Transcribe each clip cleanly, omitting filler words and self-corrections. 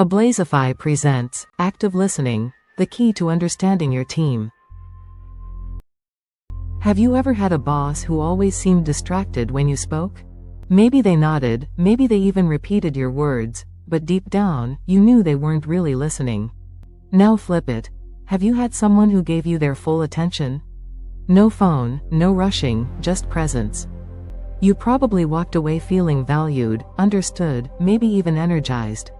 Ablazify presents Active Listening, the key to understanding your team. Have you ever had a boss who always seemed distracted when you spoke? Maybe they nodded, maybe they even repeated your words, but deep down, you knew they weren't really listening. Now flip it. Have you had someone who gave you their full attention? No phone, no rushing, just presence. You probably walked away feeling valued, understood, maybe even energized.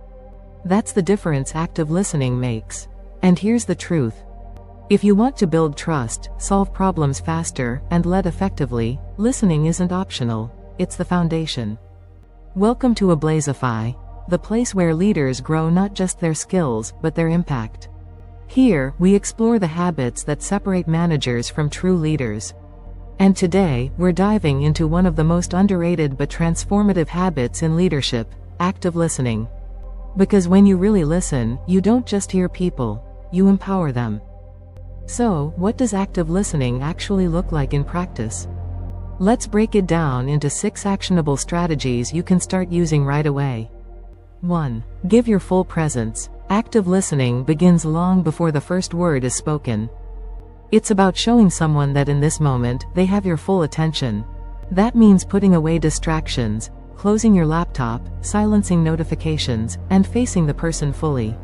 That's the difference active listening makes. And here's the truth. If you want to build trust, solve problems faster, and lead effectively, listening isn't optional, it's the foundation. Welcome to Ablazify, the place where leaders grow not just their skills, but their impact. Here, we explore the habits that separate managers from true leaders. And today, we're diving into one of the most underrated but transformative habits in leadership, active listening. Because when you really listen, you don't just hear people, you empower them. So, what does active listening actually look like in practice? Let's break it down into 6 actionable strategies you can start using right away. 1. Give your full presence. Active listening begins long before the first word is spoken. It's about showing someone that in this moment, they have your full attention. That means putting away distractions, closing your laptop, silencing notifications, and facing the person fully.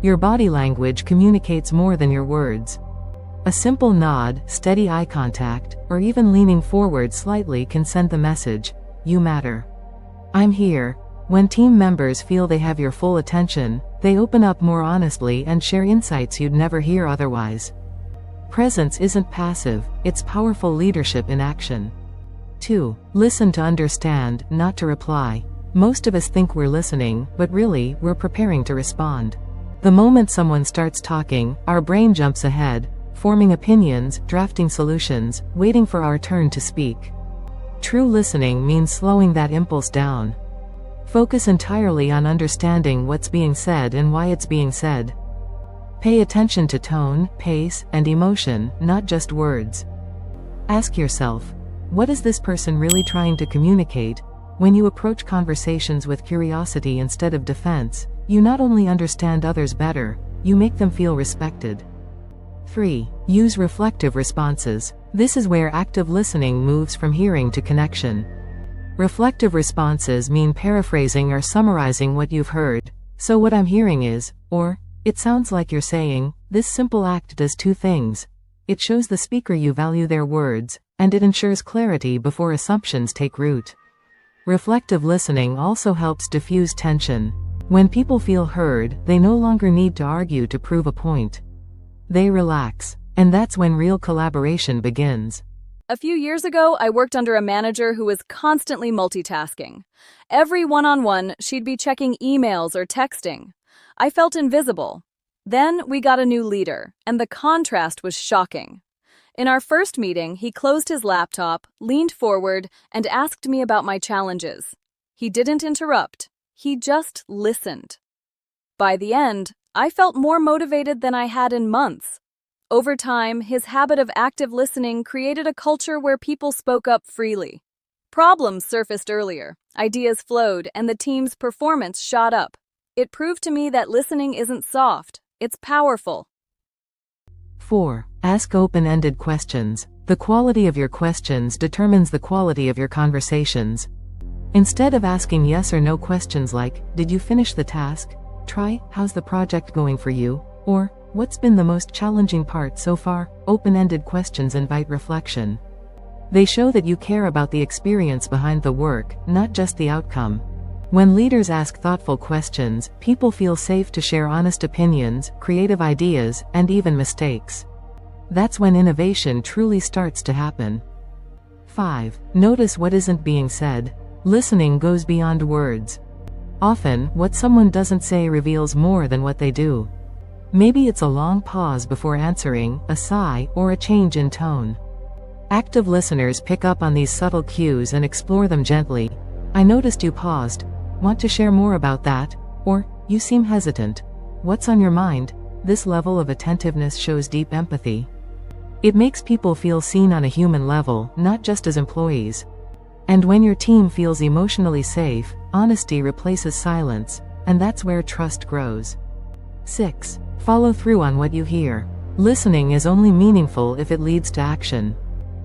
Your body language communicates more than your words. A simple nod, steady eye contact, or even leaning forward slightly can send the message, "You matter. I'm here." When team members feel they have your full attention, they open up more honestly and share insights you'd never hear otherwise. Presence isn't passive, it's powerful leadership in action. 2. Listen to understand, not to reply. Most of us think we're listening, but really, we're preparing to respond. The moment someone starts talking, our brain jumps ahead, forming opinions, drafting solutions, waiting for our turn to speak. True listening means slowing that impulse down. Focus entirely on understanding what's being said and why it's being said. Pay attention to tone, pace, and emotion, not just words. Ask yourself, what is this person really trying to communicate? When you approach conversations with curiosity instead of defense, you not only understand others better, you make them feel respected. 3. Use reflective responses. This is where active listening moves from hearing to connection. Reflective responses mean paraphrasing or summarizing what you've heard. "So what I'm hearing is," or, "It sounds like you're saying." This simple act does 2 things. It shows the speaker you value their words, and it ensures clarity before assumptions take root. Reflective listening also helps diffuse tension. When people feel heard, they no longer need to argue to prove a point. They relax, and that's when real collaboration begins. A few years ago, I worked under a manager who was constantly multitasking. Every one-on-one, she'd be checking emails or texting. I felt invisible. Then we got a new leader, and the contrast was shocking. In our first meeting, he closed his laptop, leaned forward, and asked me about my challenges. He didn't interrupt. He just listened. By the end, I felt more motivated than I had in months. Over time, his habit of active listening created a culture where people spoke up freely. Problems surfaced earlier, ideas flowed, and the team's performance shot up. It proved to me that listening isn't soft, it's powerful. 4. Ask open-ended questions. The quality of your questions determines the quality of your conversations. Instead of asking yes or no questions like, "Did you finish the task?" try, "How's the project going for you?" or, "What's been the most challenging part so far?" Open-ended questions invite reflection. They show that you care about the experience behind the work, not just the outcome. When leaders ask thoughtful questions, people feel safe to share honest opinions, creative ideas, and even mistakes. That's when innovation truly starts to happen. 5. Notice what isn't being said. Listening goes beyond words. Often, what someone doesn't say reveals more than what they do. Maybe it's a long pause before answering, a sigh, or a change in tone. Active listeners pick up on these subtle cues and explore them gently. "I noticed you paused. Want to share more about that?" Or, "You seem hesitant. What's on your mind?" This level of attentiveness shows deep empathy. It makes people feel seen on a human level, not just as employees. And when your team feels emotionally safe, honesty replaces silence, and that's where trust grows. 6. Follow through on what you hear. Listening is only meaningful if it leads to action.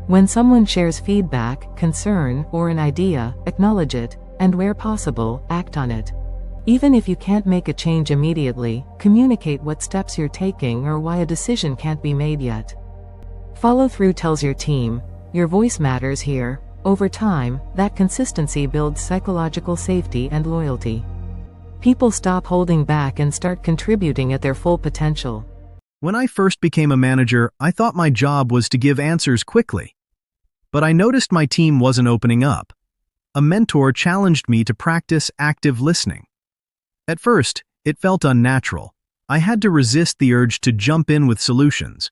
When someone shares feedback, concern, or an idea, acknowledge it, and where possible, act on it. Even if you can't make a change immediately, communicate what steps you're taking or why a decision can't be made yet. Follow through tells your team, your voice matters here. Over time, that consistency builds psychological safety and loyalty. People stop holding back and start contributing at their full potential. When I first became a manager, I thought my job was to give answers quickly. But I noticed my team wasn't opening up. A mentor challenged me to practice active listening. At first, it felt unnatural. I had to resist the urge to jump in with solutions.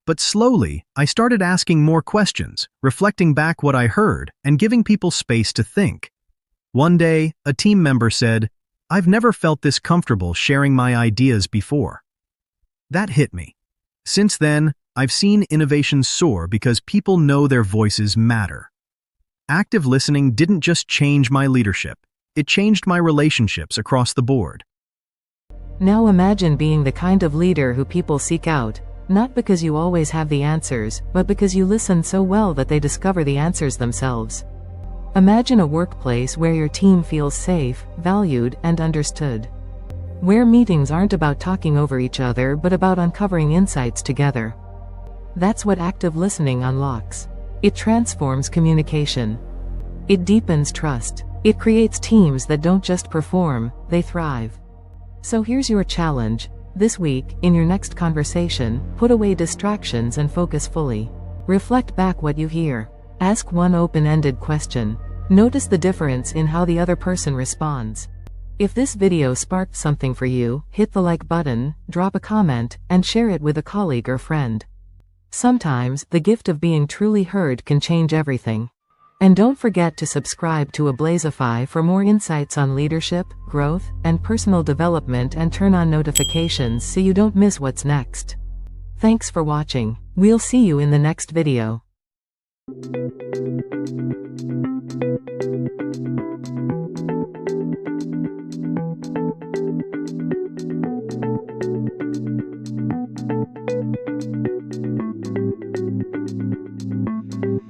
But slowly, I started asking more questions, reflecting back what I heard, and giving people space to think. One day, a team member said, "I've never felt this comfortable sharing my ideas before." That hit me. Since then, I've seen innovations soar because people know their voices matter. Active listening didn't just change my leadership, it changed my relationships across the board. Now imagine being the kind of leader who people seek out, not because you always have the answers, but because you listen so well that they discover the answers themselves. Imagine a workplace where your team feels safe, valued, and understood. Where meetings aren't about talking over each other but about uncovering insights together. That's what active listening unlocks. It transforms communication. It deepens trust. It creates teams that don't just perform, they thrive. So here's your challenge. This week, in your next conversation, put away distractions and focus fully. Reflect back what you hear. Ask one open-ended question. Notice the difference in how the other person responds. If this video sparked something for you, hit the like button, drop a comment, and share it with a colleague or friend. Sometimes, the gift of being truly heard can change everything. And don't forget to subscribe to Ablazify for more insights on leadership, growth, and personal development, and turn on notifications so you don't miss what's next. Thanks for watching. We'll see you in the next video.